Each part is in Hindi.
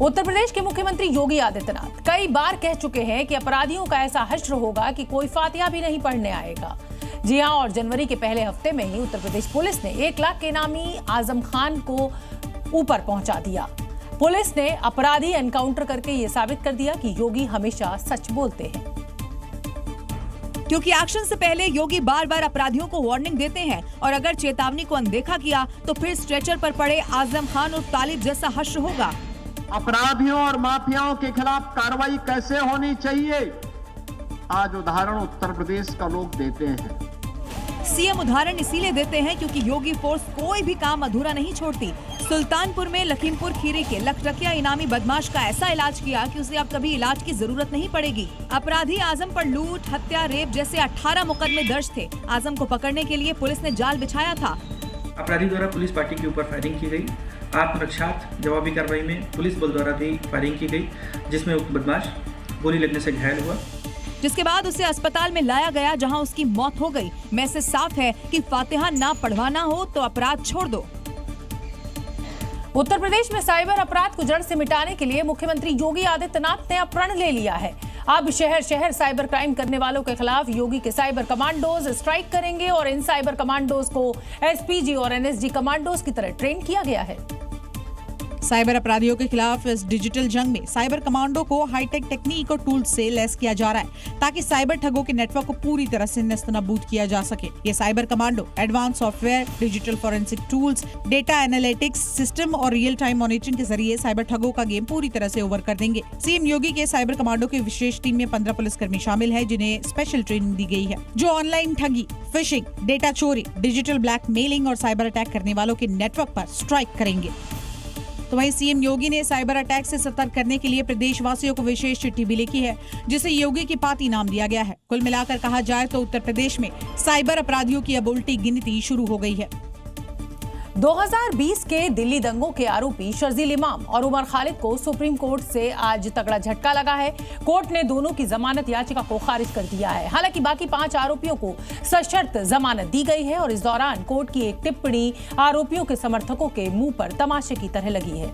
उत्तर प्रदेश के मुख्यमंत्री योगी आदित्यनाथ कई बार कह चुके हैं कि अपराधियों का ऐसा हश्र होगा कि कोई फातिहा भी नहीं पढ़ने आएगा। जी हां, और जनवरी के पहले हफ्ते में ही उत्तर प्रदेश पुलिस ने 1 लाख के इनामी आजम खान को ऊपर पहुंचा दिया। पुलिस ने अपराधी एनकाउंटर करके ये साबित कर दिया कि योगी हमेशा सच बोलते हैं। क्योंकि एक्शन से पहले योगी बार बार अपराधियों को वार्निंग देते हैं और अगर चेतावनी को अनदेखा किया तो फिर स्ट्रेचर पर पड़े आजम खान और तालिब जैसा हश्र होगा। अपराधियों और माफियाओं के खिलाफ कार्रवाई कैसे होनी चाहिए, आज उदाहरण उत्तर प्रदेश का लोग देते हैं। सीएम उदाहरण इसीलिए देते हैं क्योंकि योगी फोर्स कोई भी काम अधूरा नहीं छोड़ती। सुल्तानपुर में लखीमपुर खीरी के लखटकिया इनामी बदमाश का ऐसा इलाज किया कि उसे अब कभी इलाज की जरूरत नहीं पड़ेगी। अपराधी आजम पर लूट, हत्या, रेप जैसे 18 मुकदमे दर्ज थे। आजम को पकड़ने के लिए पुलिस ने जाल बिछाया था। अपराधी द्वारा पुलिस पार्टी के ऊपर फायरिंग की गई। आत्मरक्षार्थ जवाबी कार्रवाई में पुलिस बल द्वारा भी फायरिंग की गई, जिसमें उक्त बदमाश गोली लगने से घायल हुआ, जिसके बाद उसे अस्पताल में लाया गया जहां उसकी मौत हो गई। मैसेज साफ है कि फातिहा ना पढ़वाना हो तो अपराध छोड़ दो। उत्तर प्रदेश में साइबर अपराध को जड़ से मिटाने के लिए मुख्यमंत्री योगी आदित्यनाथ ने प्रण ले लिया है। अब शहर शहर साइबर क्राइम करने वालों के खिलाफ योगी के साइबर कमांडोज स्ट्राइक करेंगे और इन साइबर कमांडोज को एसपीजी और एनएसजी कमांडोज की तरह ट्रेन किया गया है। साइबर अपराधियों के खिलाफ इस डिजिटल जंग में साइबर कमांडो को हाईटेक टेक्निक और टूल्स से लैस किया जा रहा है ताकि साइबर ठगों के नेटवर्क को पूरी तरह से नेस्तनाबूद किया जा सके। ये cyber commando advance software, digital forensic tools, data analytics system और रियल टाइम मॉनिटरिंग के जरिए साइबर ठगों का गेम पूरी तरह से ओवर कर देंगे। सीएम योगी के साइबर कमांडो की विशेष टीम में 15 पुलिसकर्मी शामिल है जिन्हें स्पेशल ट्रेनिंग दी गई है, जो ऑनलाइन ठगी, फिशिंग, डेटा चोरी, डिजिटल ब्लैकमेलिंग और साइबर अटैक करने वालों के नेटवर्क पर स्ट्राइक करेंगे। तो वहीं सीएम योगी ने साइबर अटैक से सतर्क करने के लिए प्रदेशवासियों को विशेष चिट्ठी भी लिखी है, जिसे योगी की पाती नाम दिया गया है। कुल मिलाकर कहा जाए तो उत्तर प्रदेश में साइबर अपराधियों की अब उल्टी गिनती शुरू हो गई है। 2020 के दिल्ली दंगों के आरोपी शर्जील इमाम और उमर खालिद को सुप्रीम कोर्ट से आज तगड़ा झटका लगा है। कोर्ट ने दोनों की जमानत याचिका को खारिज कर दिया है। हालांकि बाकी 5 आरोपियों को सशर्त जमानत दी गई है और इस दौरान कोर्ट की एक टिप्पणी आरोपियों के समर्थकों के मुंह पर तमाशे की तरह लगी है।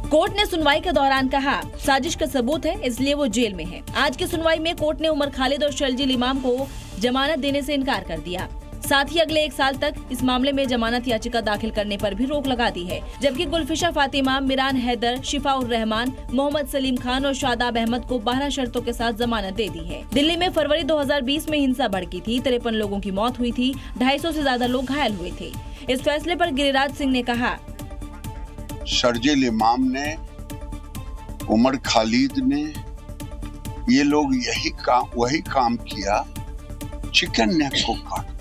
कोर्ट ने सुनवाई के दौरान कहा, साजिश का सबूत है इसलिए वो जेल में है। आज की सुनवाई में कोर्ट ने उमर खालिद और शर्जील इमाम को जमानत देने से इनकार कर दिया। साथ ही अगले 1 साल तक इस मामले में जमानत याचिका दाखिल करने पर भी रोक लगा दी है। जबकि गुलफिशा फातिमा, मिरान हैदर, शिफाउर रहमान, मोहम्मद सलीम खान और शादाब अहमद को 12 शर्तों के साथ जमानत दे दी है। दिल्ली में फरवरी 2020 में हिंसा भड़की थी। 53 लोगों की मौत हुई थी, 250 से ज्यादा लोग घायल हुए थे। इस फैसले पर गिरिराज सिंह ने कहा, शर्जील इमाम ने, उमर खालिद ने, ये लोग वही काम किया, चिकन नेक को काट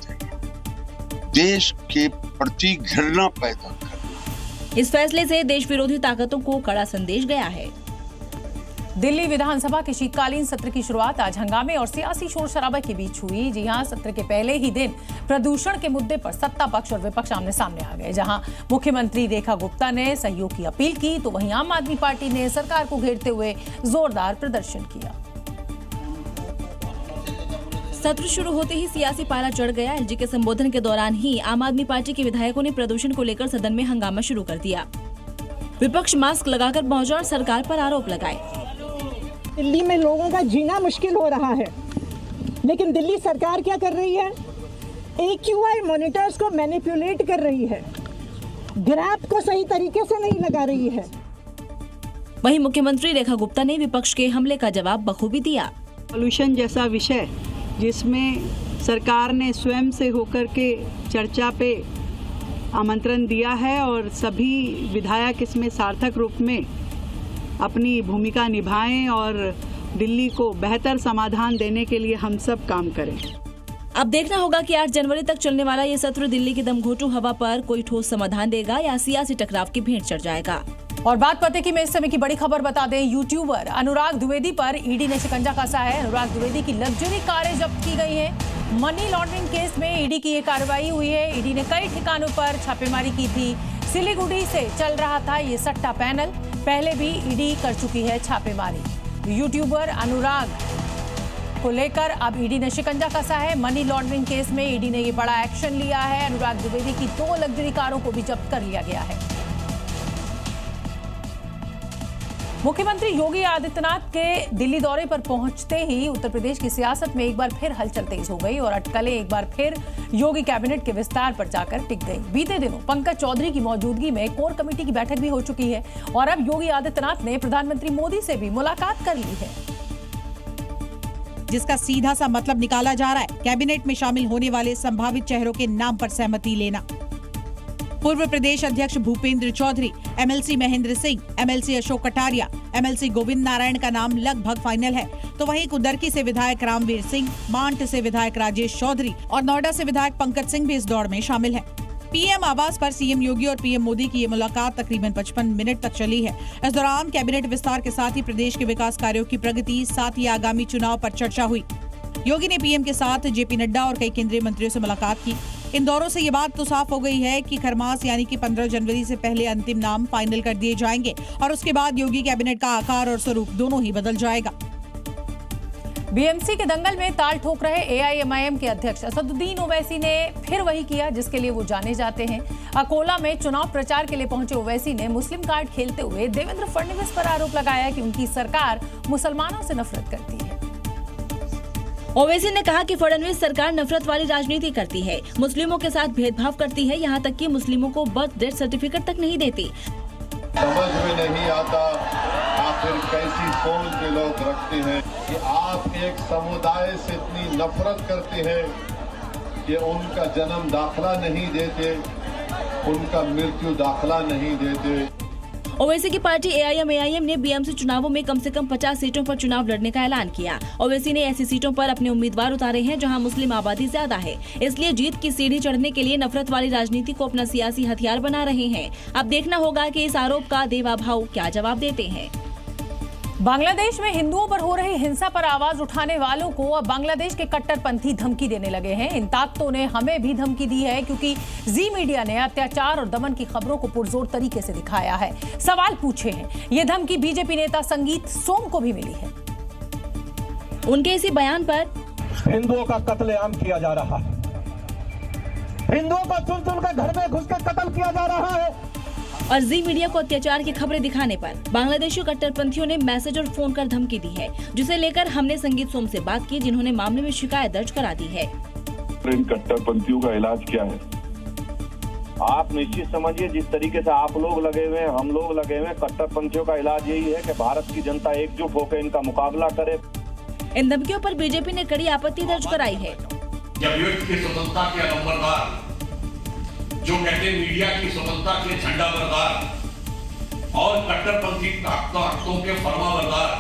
देश के प्रति घृणा पैदा करना। इस फैसले से देश विरोधी ताकतों को कड़ा संदेश गया है। दिल्ली विधानसभा के शीतकालीन सत्र की शुरुआत आज हंगामे और सियासी शोर शराबे के बीच हुई। जी हां, सत्र के पहले ही दिन प्रदूषण के मुद्दे पर सत्ता पक्ष और विपक्ष आमने सामने आ गए। जहां मुख्यमंत्री रेखा गुप्ता ने सहयोग की अपील की तो वहीं आम आदमी पार्टी ने सरकार को घेरते हुए जोरदार प्रदर्शन किया। सत्र शुरू होते ही सियासी पारा चढ़ गया। एलजी के संबोधन के दौरान ही आम आदमी पार्टी के विधायकों ने प्रदूषण को लेकर सदन में हंगामा शुरू कर दिया। विपक्ष मास्क लगाकर पहुंचा और सरकार पर आरोप लगाए। दिल्ली में लोगों का जीना मुश्किल हो रहा है, लेकिन दिल्ली सरकार क्या कर रही है? AQI मॉनिटर्स को मैनिपुलेट कर रही है, ग्राफ को सही तरीके से नहीं लगा रही है। वहीं मुख्यमंत्री रेखा गुप्ता ने विपक्ष के हमले का जवाब बखूबी दिया। पॉल्यूशन जैसा विषय जिसमें सरकार ने स्वयं से होकर के चर्चा पे आमंत्रण दिया है और सभी विधायक इसमें सार्थक रूप में अपनी भूमिका निभाएं और दिल्ली को बेहतर समाधान देने के लिए हम सब काम करें। अब देखना होगा कि 8 जनवरी तक चलने वाला ये सत्र दिल्ली की दमघोटू हवा पर कोई ठोस समाधान देगा या सियासी टकराव की भेंट चढ़ जाएगा। और बात पते की मैं इस समय की बड़ी खबर बता दें, यूट्यूबर अनुराग द्विवेदी पर ईडी ने शिकंजा कसा है। अनुराग द्विवेदी की लग्जरी कारें जब्त की गई हैं। मनी लॉन्ड्रिंग केस में ईडी की ये कार्रवाई हुई है। ईडी ने कई ठिकानों पर छापेमारी की थी। सिलीगुड़ी से चल रहा था ये सट्टा पैनल, पहले भी ईडी कर चुकी है छापेमारी। यूट्यूबर अनुराग को लेकर अब ईडी ने शिकंजा कसा है। मनी लॉन्ड्रिंग केस में ईडी ने ये बड़ा एक्शन लिया है। अनुराग द्विवेदी की 2 लग्जरी कारों को भी जब्त कर लिया गया है। मुख्यमंत्री योगी आदित्यनाथ के दिल्ली दौरे पर पहुंचते ही उत्तर प्रदेश की सियासत में एक बार फिर हलचल तेज हो गई और अटकलें एक बार फिर योगी कैबिनेट के विस्तार पर जाकर टिक गई। बीते दिनों पंकज चौधरी की मौजूदगी में कोर कमेटी की बैठक भी हो चुकी है और अब योगी आदित्यनाथ ने प्रधानमंत्री मोदी से भी मुलाकात कर ली है, जिसका सीधा सा मतलब निकाला जा रहा है कैबिनेट में शामिल होने वाले संभावित चेहरों के नाम पर सहमति लेना। पूर्व प्रदेश अध्यक्ष Bhupendra Chaudhary, MLC Mahendra Singh, MLC Ashok Kataria, MLC Govind Narayan का नाम लगभग फाइनल है, तो वहीं कुदरकी से विधायक रामवीर सिंह, मांट से विधायक राजेश चौधरी और नोएडा से विधायक पंकज सिंह भी इस दौड़ में शामिल है। पीएम आवास पर सीएम योगी और पीएम मोदी की ये मुलाकात तकरीबन 55 मिनट तक चली है। इस दौरान कैबिनेट विस्तार के साथ ही प्रदेश के विकास कार्यों की प्रगति, साथ ही आगामी चुनाव पर चर्चा हुई। योगी ने पीएम के साथ जेपी नड्डा और कई केंद्रीय मंत्रियों से मुलाकात की। इन दौरों से ये बात तो साफ हो गई है कि खरमास यानी कि 15 जनवरी से पहले अंतिम नाम फाइनल कर दिए जाएंगे और उसके बाद योगी कैबिनेट का आकार और स्वरूप दोनों ही बदल जाएगा। बीएमसी के दंगल में ताल ठोक रहे एआईएमआईएम के अध्यक्ष असदुद्दीन ओवैसी ने फिर वही किया जिसके लिए वो जाने जाते हैं। अकोला में चुनाव प्रचार के लिए पहुंचे ओवैसी ने मुस्लिम कार्ड खेलते हुए देवेंद्र फडणवीस पर आरोप लगाया कि उनकी सरकार मुसलमानों से नफरत करती है। ओवैसी ने कहा कि फडणवीस सरकार नफरत वाली राजनीति करती है, मुस्लिमों के साथ भेदभाव करती है, यहाँ तक कि मुस्लिमों को बर्थ डेथ सर्टिफिकेट तक नहीं देती। समझ में नहीं आता आखिर कैसी सोच के लोग रखते हैं कि आप एक समुदाय से इतनी नफरत करते हैं कि उनका जन्म दाखला नहीं देते, उनका मृत्यु दाखला नहीं देते। ओवैसी की पार्टी एआईएमआईएम ने बीएमसी चुनावों में कम से कम 50 सीटों पर चुनाव लड़ने का ऐलान किया। ओवैसी ने ऐसी सीटों पर अपने उम्मीदवार उतारे हैं जहां मुस्लिम आबादी ज्यादा है, इसलिए जीत की सीढ़ी चढ़ने के लिए नफरत वाली राजनीति को अपना सियासी हथियार बना रहे हैं। अब देखना होगा कि इस आरोप का देवा भाऊ क्या जवाब देते हैं। बांग्लादेश में हिंदुओं पर हो रही हिंसा पर आवाज उठाने वालों को अब बांग्लादेश के कट्टरपंथी धमकी देने लगे हैं। इन ताकतों ने हमें भी धमकी दी है क्योंकि जी मीडिया ने अत्याचार और दमन की खबरों को पुरजोर तरीके से दिखाया है, सवाल पूछे हैं। ये धमकी बीजेपी नेता संगीत सोम को भी मिली है। उनके इसी बयान पर हिंदुओं का कत्लेआम किया जा रहा है, हिंदुओं को चुन चुन कर घर में घुसकर कत्ल किया जा रहा है और जी मीडिया को अत्याचार की खबरें दिखाने पर बांग्लादेशी कट्टरपंथियों ने मैसेज और फोन कर धमकी दी है, जिसे लेकर हमने संगीत सोम से बात की, जिन्होंने मामले में शिकायत दर्ज करा दी है। इन कट्टरपंथियों का इलाज क्या है? आप निश्चित समझिए, जिस तरीके से आप लोग लगे हुए हैं, हम लोग लगे हुए हैं, कट्टरपंथियों का इलाज यही है कि भारत की जनता एकजुट होकर इनका मुकाबला करे। इन धमकियों पर बीजेपी ने कड़ी आपत्ति दर्ज कराई है। जब युद्ध की स्वतंत्रता के नंबरदार जो कहते हैं मीडिया की स्वतंत्रता के झंडा बरदार और कट्टरपंथी ताकतों के फरमाबरदार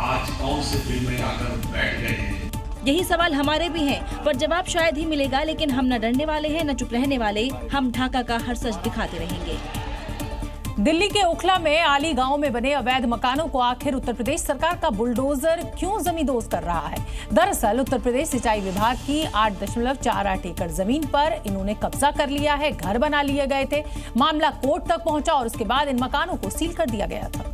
आज कौन से दिल में आकर बैठ गए हैं? यही सवाल हमारे भी हैं, पर जवाब शायद ही मिलेगा। लेकिन हम न डरने वाले हैं न चुप रहने वाले, हम ढाका का हर सच दिखाते रहेंगे। दिल्ली के ओखला में आली गांव में बने अवैध मकानों को आखिर उत्तर प्रदेश सरकार का बुलडोजर क्यों जमींदोज कर रहा है? दरअसल उत्तर प्रदेश सिंचाई विभाग की 8.48 एकड़ जमीन पर इन्होंने कब्जा कर लिया है। घर बना लिए गए थे, मामला कोर्ट तक पहुंचा और उसके बाद इन मकानों को सील कर दिया गया था।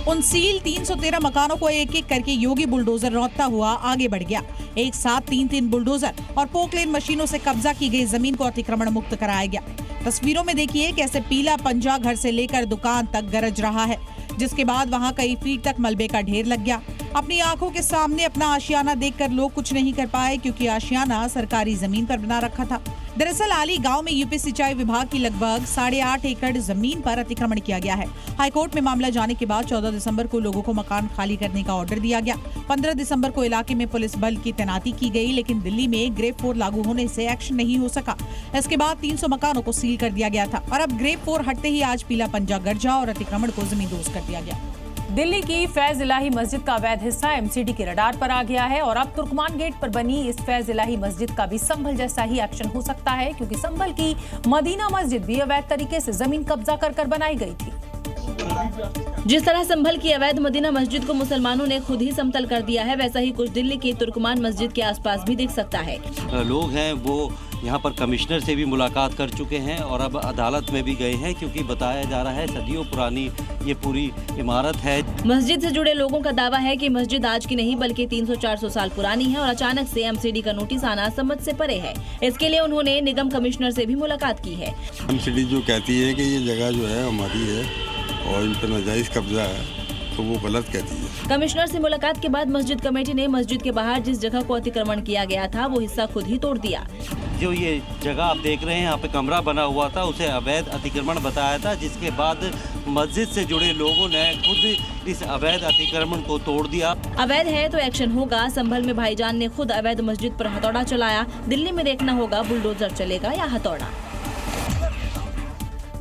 उन सील 313 मकानों को एक एक करके योगी बुलडोजर रौंदता हुआ आगे बढ़ गया। एक साथ 3 बुलडोजर और पोकलेन मशीनों से कब्जा की गई जमीन को अतिक्रमण मुक्त कराया गया। तस्वीरों में देखिए कैसे पीला पंजा घर से लेकर दुकान तक गरज रहा है, जिसके बाद वहां कई फीट तक मलबे का ढेर लग गया। अपनी आंखों के सामने अपना आशियाना देखकर लोग कुछ नहीं कर पाए क्योंकि आशियाना सरकारी जमीन पर बना रखा था। दरअसल आली गांव में यूपी सिंचाई विभाग की लगभग 8.5 एकड़ जमीन पर अतिक्रमण किया गया है। हाईकोर्ट में मामला जाने के बाद 14 दिसंबर को लोगों को मकान खाली करने का ऑर्डर दिया गया। 15 दिसंबर को इलाके में पुलिस बल की तैनाती की गई, लेकिन दिल्ली में ग्रेड 4 लागू होने से एक्शन नहीं हो सका। इसके बाद 300 मकानों को सील कर दिया गया था और अब ग्रेड 4 हटते ही आज पीला पंजा गरजा और अतिक्रमण को जमींदोज कर दिया गया। दिल्ली की फैज इलाही मस्जिद का अवैध हिस्सा एमसीडी के रडार पर आ गया है और अब तुर्कमान गेट पर बनी इस फैज इलाही मस्जिद का भी संभल जैसा ही एक्शन हो सकता है, क्योंकि संभल की मदीना मस्जिद भी अवैध तरीके से जमीन कब्जा कर बनाई गई थी। जिस तरह संभल की अवैध मदीना मस्जिद को मुसलमानों ने खुद ही समतल कर दिया है, वैसा ही कुछ दिल्ली की तुर्कमान मस्जिद के आसपास भी दिख सकता है। लोग हैं वो यहाँ पर कमिश्नर से भी मुलाकात कर चुके हैं और अब अदालत में भी गए हैं, क्योंकि बताया जा रहा है सदियों पुरानी ये पूरी इमारत है। मस्जिद से जुड़े लोगों का दावा है कि मस्जिद आज की नहीं बल्कि 300-400 साल पुरानी है और अचानक से एमसीडी का नोटिस आना समझ से परे है। इसके लिए उन्होंने निगम कमिश्नर से भी मुलाकात की है। एमसीडी जो कहती है कि ये जगह जो है हमारी है और इन पर नाजायज कब्जा है तो वो गलत कहती है। कमिश्नर से मुलाकात के बाद मस्जिद कमेटी ने मस्जिद के बाहर जिस जगह को अतिक्रमण किया गया था वो हिस्सा खुद ही तोड़ दिया। जो ये जगह आप देख रहे हैं यहाँ पे कमरा बना हुआ था, उसे अवैध अतिक्रमण बताया था, जिसके बाद मस्जिद से जुड़े लोगों ने खुद इस अवैध अतिक्रमण को तोड़ दिया। अवैध है तो एक्शन होगा। संभल में भाईजान ने खुद अवैध मस्जिद पर हथौड़ा चलाया। दिल्ली में देखना होगा बुलडोजर चलेगा या हथौड़ा।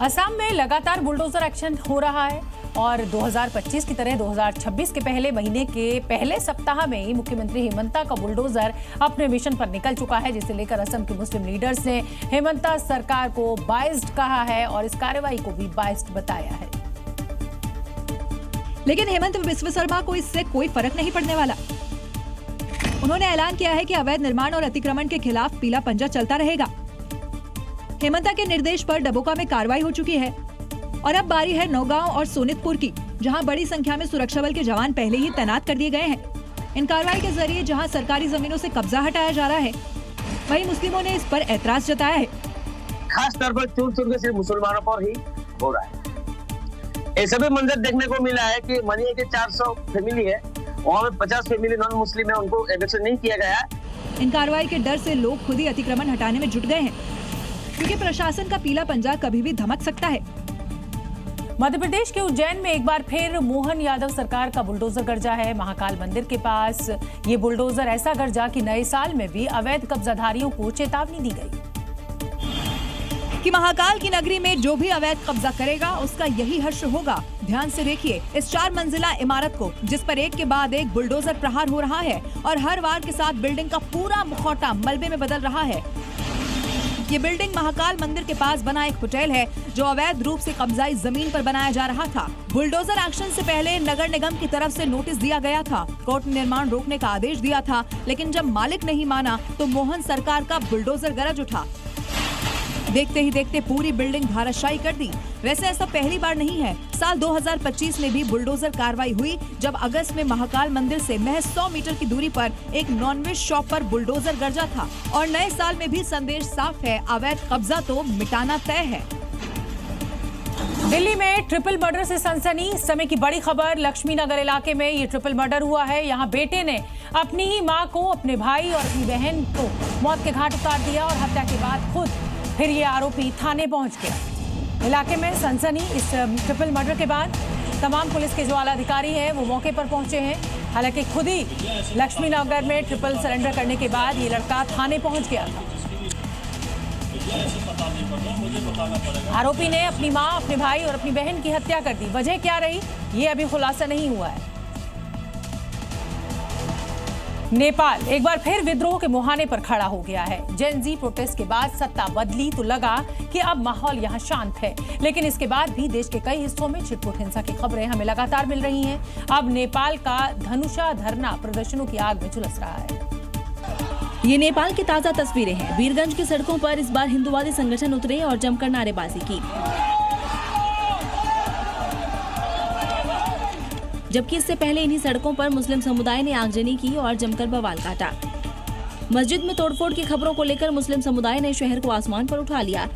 असम में लगातार बुलडोजर एक्शन हो रहा है और 2025 की तरह 2026 के पहले महीने के पहले सप्ताह में ही मुख्यमंत्री हेमंता का बुलडोजर अपने मिशन पर निकल चुका है, जिसे लेकर असम के मुस्लिम लीडर्स ने हेमंता सरकार को बाइस्ड कहा है और इस कार्रवाई को भी बाइस्ड बताया है। लेकिन हेमंत बिस्व शर्मा को इससे कोई फर्क नहीं पड़ने वाला। उन्होंने ऐलान किया है कि अवैध निर्माण और अतिक्रमण के खिलाफ पीला पंजा चलता रहेगा। हेमंता के निर्देश पर डबोका में कार्रवाई हो चुकी है और अब बारी है नौगांव और सोनितपुर की, जहां बड़ी संख्या में सुरक्षा बल के जवान पहले ही तैनात कर दिए गए हैं। इन कार्रवाई के जरिए जहां सरकारी जमीनों से कब्जा हटाया जा रहा है, वहीं मुस्लिमों ने इस पर ऐतराज जताया है। खास तौर पर चूर चूर के सिर्फ मुसलमानों पर ही हो रहा है। ऐसा भी मंजर देखने को मिला है कि मनिया के 400 फैमिली है, वहाँ में 50 फैमिली नॉन मुस्लिम है, उनको एविक्शन नहीं किया गया। इन कार्रवाई के डर से लोग खुद ही अतिक्रमण हटाने में जुट गए हैं, क्योंकि प्रशासन का पीला पंजा कभी भी धमक सकता है। मध्य प्रदेश के उज्जैन में एक बार फिर मोहन यादव सरकार का बुलडोजर गरजा है। महाकाल मंदिर के पास ये बुलडोजर ऐसा गरजा कि नए साल में भी अवैध कब्जाधारियों को चेतावनी दी गई कि महाकाल की नगरी में जो भी अवैध कब्जा करेगा उसका यही हश्र होगा। ध्यान से देखिए इस 4 मंजिला इमारत को, जिस पर एक के बाद एक बुलडोजर प्रहार हो रहा है और हर वार के साथ बिल्डिंग का पूरा मुखौटा मलबे में बदल रहा है। ये बिल्डिंग महाकाल मंदिर के पास बना एक होटल है, जो अवैध रूप से कब्जाई जमीन पर बनाया जा रहा था। बुलडोजर एक्शन से पहले नगर निगम की तरफ से नोटिस दिया गया था, कोर्ट ने निर्माण रोकने का आदेश दिया था, लेकिन जब मालिक नहीं माना तो मोहन सरकार का बुलडोजर गरज उठा। देखते ही देखते पूरी बिल्डिंग धाराशायी कर दी। वैसे ऐसा पहली बार नहीं है। साल 2025 में भी बुलडोजर कार्रवाई हुई, जब अगस्त में महाकाल मंदिर से महज 100 मीटर की दूरी पर एक नॉनवेज शॉप पर बुलडोजर गरजा था। और नए साल में भी संदेश साफ है, अवैध कब्जा तो मिटाना तय है। दिल्ली में ट्रिपल मर्डर से सनसनी। इस समय की बड़ी खबर, लक्ष्मी नगर इलाके में ये ट्रिपल मर्डर हुआ है। यहाँ बेटे ने अपनी ही माँ को, अपने भाई और अपनी बहन को मौत के घाट उतार दिया और हत्या के बाद खुद फिर ये आरोपी थाने पहुंच गया। इलाके में सनसनी। इस ट्रिपल मर्डर के बाद तमाम पुलिस के जो आला अधिकारी हैं वो मौके पर पहुंचे हैं। हालांकि खुद ही लक्ष्मी नगर में ट्रिपल सरेंडर करने के बाद ये लड़का थाने पहुंच गया था। आरोपी ने अपनी मां, अपने भाई और अपनी बहन की हत्या कर दी। वजह क्या रही ये अभी खुलासा नहीं हुआ है। नेपाल एक बार फिर विद्रोह के मुहाने पर खड़ा हो गया है। जेन जी प्रोटेस्ट के बाद सत्ता बदली तो लगा कि अब माहौल यहां शांत है, लेकिन इसके बाद भी देश के कई हिस्सों में छिटपुट हिंसा की खबरें हमें लगातार मिल रही हैं। अब नेपाल का धनुषा धरना प्रदर्शनों की आग में झुलस रहा है। ये नेपाल की ताजा तस्वीरें हैं। वीरगंज की सड़कों पर इस बार हिंदुवादी संगठन उतरे और जमकर नारेबाजी की, जबकि इससे पहले इन्हीं सड़कों पर मुस्लिम समुदाय ने आगजनी की और जमकर बवाल काटा। मस्जिद में तोड़फोड़ की खबरों को लेकर मुस्लिम समुदाय ने शहर को आसमान पर उठा लिया,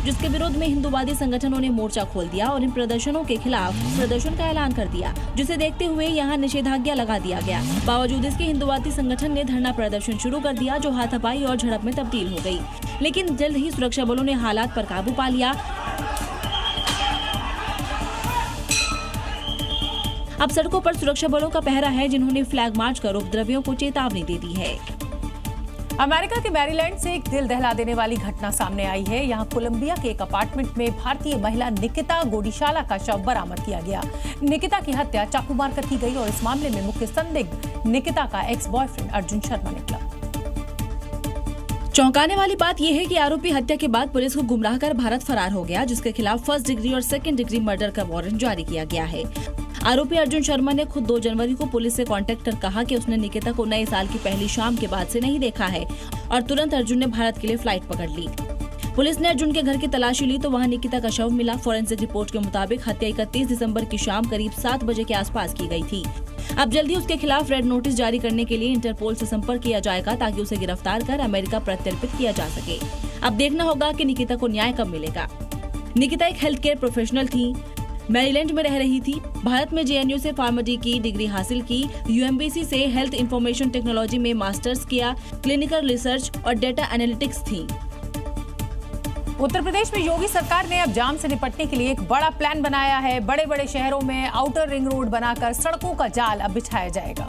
जिसके विरोध में हिंदुवादी संगठनों ने मोर्चा खोल दिया और इन प्रदर्शनों के खिलाफ प्रदर्शन का ऐलान कर दिया, जिसे देखते हुए यहाँ निषेधाज्ञा लगा दिया गया। बावजूद इसके हिंदुवादी संगठन ने धरना प्रदर्शन शुरू कर दिया, जो हाथापाई और झड़प में तब्दील हो गई। लेकिन जल्द ही सुरक्षा बलों ने हालात पर काबू पा लिया। अब सड़कों पर सुरक्षा बलों का पहरा है, जिन्होंने फ्लैग मार्च कर उपद्रवियों को चेतावनी दे दी है। अमेरिका के मैरीलैंड से एक दिल दहला देने वाली घटना सामने आई है। यहाँ कोलंबिया के एक अपार्टमेंट में भारतीय महिला निकिता गोडीशाला का शव बरामद किया गया। निकिता की हत्या चाकू मारकर की गई और इस मामले में मुख्य संदिग्ध निकिता का एक्स बॉयफ्रेंड अर्जुन शर्मा निकला। चौंकाने वाली बात यह है कि आरोपी हत्या के बाद पुलिस को गुमराह कर भारत फरार हो गया, जिसके खिलाफ 1st डिग्री और 2nd डिग्री मर्डर का वारंट जारी किया गया है। आरोपी अर्जुन शर्मा ने खुद 2 जनवरी को पुलिस से कांटेक्ट कर कहा कि उसने निकिता को नए साल की पहली शाम के बाद से नहीं देखा है और तुरंत अर्जुन ने भारत के लिए फ्लाइट पकड़ ली। पुलिस ने अर्जुन के घर की तलाशी ली तो वहां निकिता का शव मिला। फॉरेंसिक रिपोर्ट के मुताबिक हत्या 31 दिसंबर की शाम करीब 7 बजे के आसपास की गई थी। अब जल्दी उसके खिलाफ रेड नोटिस जारी करने के लिए इंटरपोल से संपर्क किया जाएगा, ताकि उसे गिरफ्तार कर अमेरिका प्रत्यर्पित किया जा सके। अब देखना होगा कि निकिता को न्याय कब मिलेगा। निकिता एक हेल्थ केयर प्रोफेशनल थी। मैरीलैंड में रह रही थी। भारत में जेएनयू से फार्मेसी की डिग्री हासिल की। यूएमबीसी से हेल्थ इंफॉर्मेशन टेक्नोलॉजी में मास्टर्स किया। क्लिनिकल रिसर्च और डेटा एनालिटिक्स थी। उत्तर प्रदेश में योगी सरकार ने अब जाम से निपटने के लिए एक बड़ा प्लान बनाया है। बड़े बड़े शहरों में आउटर रिंग रोड बनाकर सड़कों का जाल अब बिछाया जाएगा।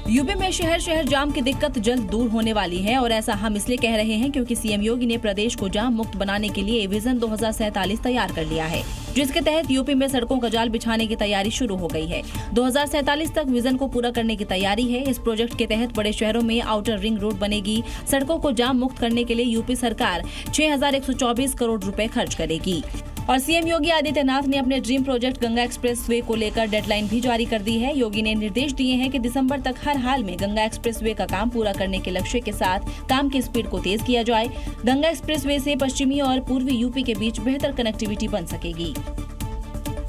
यूपी में शहर शहर जाम की दिक्कत जल्द दूर होने वाली है और ऐसा हम इसलिए कह रहे हैं क्योंकि सीएम योगी ने प्रदेश को जाम मुक्त बनाने के लिए विजन 2047 तैयार कर लिया है, जिसके तहत यूपी में सड़कों का जाल बिछाने की तैयारी शुरू हो गई है। 2047 तक विजन को पूरा करने की तैयारी है। इस प्रोजेक्ट के तहत बड़े शहरों में आउटर रिंग रोड बनेगी। सड़कों को जाम मुक्त करने के लिए यूपी सरकार 6124 करोड़ रुपए खर्च करेगी। और सीएम योगी आदित्यनाथ ने अपने ड्रीम प्रोजेक्ट गंगा एक्सप्रेसवे को लेकर डेडलाइन भी जारी कर दी है। योगी ने निर्देश दिए हैं कि दिसंबर तक हर हाल में गंगा एक्सप्रेसवे का काम पूरा करने के लक्ष्य के साथ काम की स्पीड को तेज किया जाए। गंगा एक्सप्रेसवे से पश्चिमी और पूर्वी यूपी के बीच बेहतर कनेक्टिविटी बन सकेगी।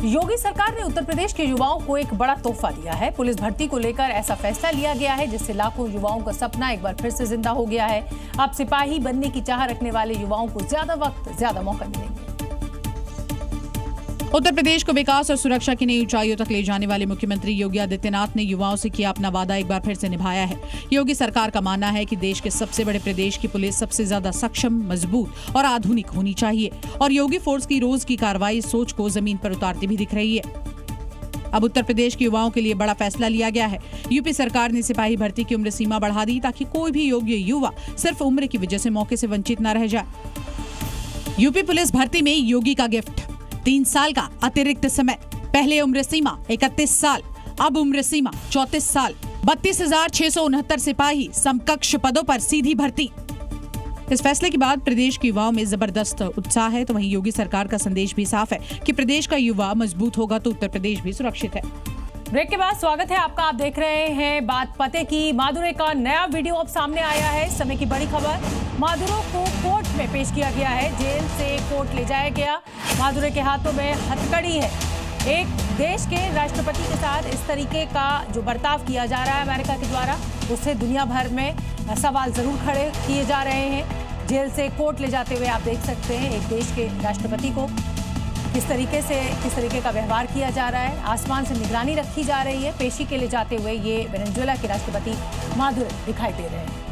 योगी सरकार ने उत्तर प्रदेश के युवाओं को एक बड़ा तोहफा दिया है। पुलिस भर्ती को लेकर ऐसा फैसला लिया गया है जिससे लाखों युवाओं का सपना एक बार फिर से जिंदा हो गया है। अब सिपाही बनने की चाह रखने वाले युवाओं को ज्यादा वक्त, ज्यादा मौका मिलेंगे। उत्तर प्रदेश को विकास और सुरक्षा की नई ऊंचाइयों तक ले जाने वाले मुख्यमंत्री योगी आदित्यनाथ ने युवाओं से किया अपना वादा एक बार फिर से निभाया है। योगी सरकार का मानना है कि देश के सबसे बड़े प्रदेश की पुलिस सबसे ज्यादा सक्षम, मजबूत और आधुनिक होनी चाहिए और योगी फोर्स की रोज की कार्रवाई सोच को जमीन पर उतारती भी दिख रही है। अब उत्तर प्रदेश के युवाओं के लिए बड़ा फैसला लिया गया है। यूपी सरकार ने सिपाही भर्ती की उम्र सीमा बढ़ा दी ताकि कोई भी योग्य युवा सिर्फ उम्र की वजह से मौके से वंचित न रह जाए। यूपी पुलिस भर्ती में योगी का गिफ्ट, 3 साल का अतिरिक्त समय। पहले उम्र सीमा 31 साल, अब उम्र सीमा 34 साल। 32,669 सिपाही समकक्ष पदों पर सीधी भर्ती। इस फैसले के बाद प्रदेश के युवाओं में जबरदस्त उत्साह है। तो वहीं योगी सरकार का संदेश भी साफ है कि प्रदेश का युवा मजबूत होगा तो उत्तर प्रदेश भी सुरक्षित है। ब्रेक के बाद स्वागत है आपका। आप देख रहे हैं बात पते की। मादुरे का नया वीडियो अब सामने आया है। समय की बड़ी खबर, मादुरो को कोर्ट में पेश किया गया है। जेल से कोर्ट ले जाया गया। मादुरे के हाथों में हथकड़ी है। एक देश के राष्ट्रपति के साथ इस तरीके का जो बर्ताव किया जा रहा है अमेरिका के द्वारा, उससे दुनिया भर में सवाल जरूर खड़े किए जा रहे हैं। जेल से कोर्ट ले जाते हुए आप देख सकते हैं एक देश के राष्ट्रपति को किस तरीके का व्यवहार किया जा रहा है। आसमान से निगरानी रखी जा रही है। पेशी के लिए जाते हुए ये वेनेजुएला के राष्ट्रपति मादुरो दिखाई दे रहे हैं।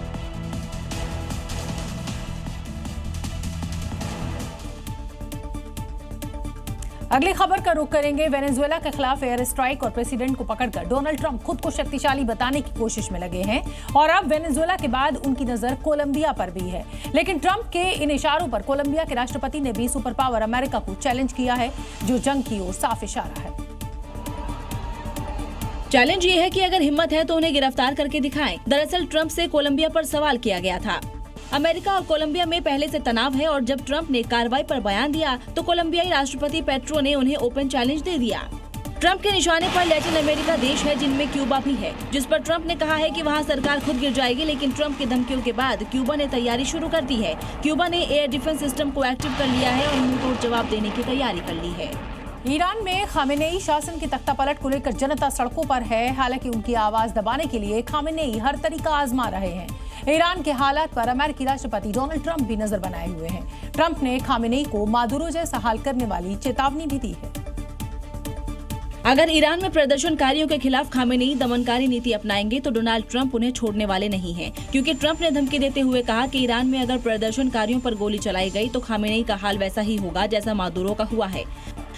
अगली खबर का रुख करेंगे। वेनेजुएला के खिलाफ एयर स्ट्राइक और प्रेसिडेंट को पकड़कर डोनाल्ड ट्रंप खुद को शक्तिशाली बताने की कोशिश में लगे हैं और अब वेनेजुएला के बाद उनकी नजर कोलंबिया पर भी है। लेकिन ट्रंप के इन इशारों पर कोलंबिया के राष्ट्रपति ने भी सुपर पावर अमेरिका को चैलेंज किया है, जो जंग की ओर साफ इशारा है। चैलेंज ये है कि अगर हिम्मत है तो उन्हें गिरफ्तार करके दिखाएं। दरअसल ट्रंप से कोलंबिया पर सवाल किया गया था। अमेरिका और कोलंबिया में पहले से तनाव है और जब ट्रंप ने कार्रवाई पर बयान दिया तो कोलंबियाई राष्ट्रपति पेट्रो ने उन्हें ओपन चैलेंज दे दिया। ट्रंप के निशाने पर लैटिन अमेरिका देश है जिनमें क्यूबा भी है, जिस पर ट्रंप ने कहा है कि वहां सरकार खुद गिर जाएगी। लेकिन ट्रंप की धमकियों के बाद क्यूबा ने तैयारी शुरू कर दी है। क्यूबा ने एयर डिफेंस सिस्टम को एक्टिव कर लिया है और मुंहतोड़ जवाब देने की तैयारी कर ली है। ईरान में खामेनेई शासन की तख्तापलट को लेकर जनता सड़कों पर है। हालांकि उनकी आवाज दबाने के लिए खामेनेई हर तरीका आजमा रहे हैं। ईरान के हालात पर अमेरिकी राष्ट्रपति डोनाल्ड ट्रंप भी नजर बनाए हुए हैं। ट्रंप ने खामेनेई को मादुरो जैसा हाल करने वाली चेतावनी भी दी है। अगर ईरान में प्रदर्शनकारियों के खिलाफ खामेनेई दमनकारी नीति अपनाएंगे तो डोनाल्ड ट्रंप उन्हें छोड़ने वाले नहीं हैं, क्योंकि ट्रंप ने धमकी देते हुए कहा कि ईरान में अगर प्रदर्शनकारियों पर गोली चलाई गई तो खामेनेई का हाल वैसा ही होगा जैसा मादुरो का हुआ है।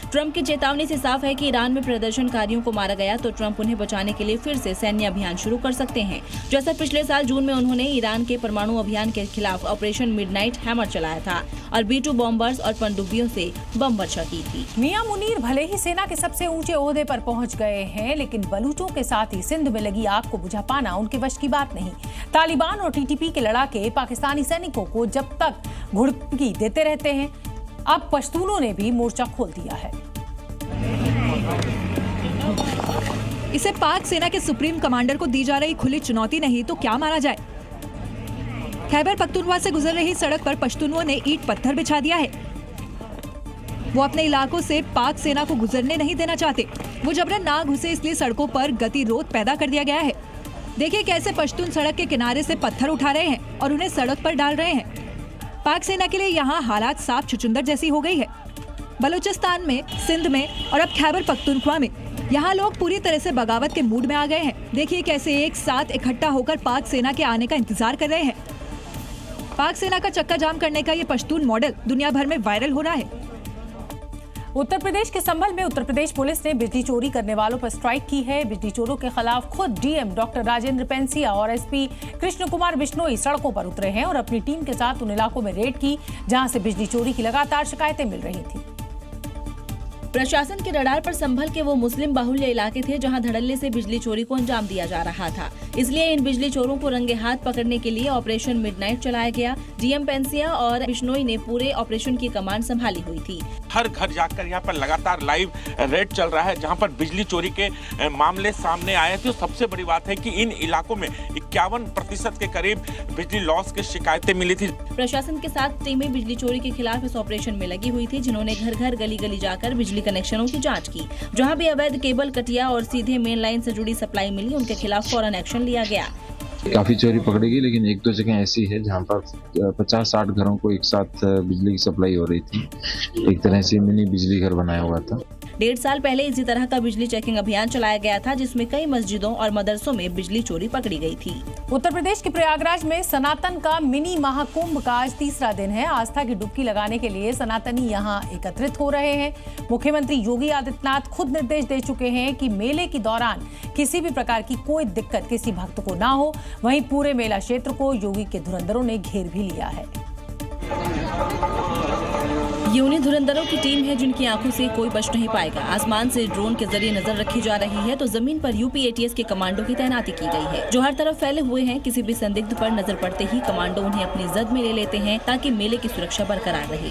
ट्रंप की चेतावनी से साफ है कि ईरान में प्रदर्शनकारियों को मारा गया तो ट्रंप उन्हें बचाने के लिए फिर से सैन्य अभियान शुरू कर सकते हैं, जैसा पिछले साल जून में उन्होंने ईरान के परमाणु अभियान के खिलाफ ऑपरेशन मिडनाइट हैमर चलाया था और B-2 बॉम्बर्स और पनडुब्बियों से बम वर्षा की थी। मियां मुनीर भले ही सेना के सबसे ऊंचे ओहदे पर पहुंच गए हैं, लेकिन बलूचों के साथ ही सिंध में लगी आग को बुझा पाना उनके वश की बात नहीं। तालिबान और TTP के लड़ाके पाकिस्तानी सैनिकों को जब तक घुड़की देते रहते हैं, अब पश्तूनों ने भी मोर्चा खोल दिया है। इसे पाक सेना के सुप्रीम कमांडर को दी जा रही खुली चुनौती नहीं तो क्या माना जाए। खैबर पख्तूनख्वा से गुजर रही सड़क पर पश्तूनों ने ईंट पत्थर बिछा दिया है। वो अपने इलाकों से पाक सेना को गुजरने नहीं देना चाहते। वो जबरन ना घुसे इसलिए सड़कों पर गतिरोध पैदा कर दिया गया है। देखिए कैसे पश्तून सड़क के किनारे से पत्थर उठा रहे हैं और उन्हें सड़क पर डाल रहे हैं। पाक सेना के लिए यहाँ हालात साफ चुचुंदर जैसी हो गई है। बलूचिस्तान में, सिंध में और अब खैबर पख्तूनख्वा में यहाँ लोग पूरी तरह से बगावत के मूड में आ गए हैं। देखिए कैसे एक साथ इकट्ठा होकर पाक सेना के आने का इंतजार कर रहे हैं। पाक सेना का चक्का जाम करने का ये पश्तून मॉडल दुनिया भर में वायरल हो रहा है। उत्तर प्रदेश के संभल में उत्तर प्रदेश पुलिस ने बिजली चोरी करने वालों पर स्ट्राइक की है। बिजली चोरों के खिलाफ खुद डीएम डॉक्टर राजेंद्र पेंसिया और एसपी कृष्ण कुमार बिश्नोई सड़कों पर उतरे हैं और अपनी टीम के साथ उन इलाकों में रेड की जहां से बिजली चोरी की लगातार शिकायतें मिल रही थी। प्रशासन के रडार पर संभल के वो मुस्लिम बाहुल्य इलाके थे जहां धड़ल्ले से बिजली चोरी को अंजाम दिया जा रहा था। इसलिए इन बिजली चोरों को रंगे हाथ पकड़ने के लिए ऑपरेशन मिडनाइट चलाया गया। डीएम पेंसिया और बिश्नोई ने पूरे ऑपरेशन की कमान संभाली हुई थी। हर घर जाकर यहाँ पर लगातार लाइव रेड चल रहा है जहाँ पर बिजली चोरी के मामले सामने आए थे। सबसे बड़ी बात है कि इन इलाकों में 51% के करीब बिजली लॉस की शिकायतें मिली थी। प्रशासन के साथ टीमें बिजली चोरी के खिलाफ इस ऑपरेशन में लगी हुई थी, जिन्होंने घर घर गली गली जाकर बिजली कनेक्शनों की जांच की। जहां भी अवैध केबल कटिया और सीधे मेन लाइन से जुड़ी सप्लाई मिली, उनके खिलाफ फौरन एक्शन लिया गया। काफी चोरी पकड़ी गई, लेकिन एक दो जगह ऐसी है जहां पर 50-60 घरों को एक साथ बिजली की सप्लाई हो रही थी। एक तरह से मिनी बिजली घर बनाया हुआ था। 1.5 साल पहले इसी तरह का बिजली चेकिंग अभियान चलाया गया था, जिसमें कई मस्जिदों और मदरसों में बिजली चोरी पकड़ी गई थी। उत्तर प्रदेश के प्रयागराज में सनातन का मिनी महाकुंभ का आज तीसरा दिन है। आस्था की डुबकी लगाने के लिए सनातनी यहां एकत्रित हो रहे हैं। मुख्यमंत्री योगी आदित्यनाथ खुद निर्देश दे चुके हैं कि मेले के दौरान किसी भी प्रकार की कोई दिक्कत किसी भक्त को ना हो। वहीं पूरे मेला क्षेत्र को योगी के धुरंधरों ने घेर भी लिया है। ये उन्हीं धुरंधरों की टीम है जिनकी आंखों से कोई बच नहीं पाएगा। आसमान से ड्रोन के जरिए नजर रखी जा रही है तो जमीन पर यूपी एटीएस के कमांडो की तैनाती की गई है, जो हर तरफ फैले हुए हैं। किसी भी संदिग्ध पर नजर पड़ते ही कमांडो उन्हें अपनी जद में ले लेते हैं ताकि मेले की सुरक्षा बरकरार रहे।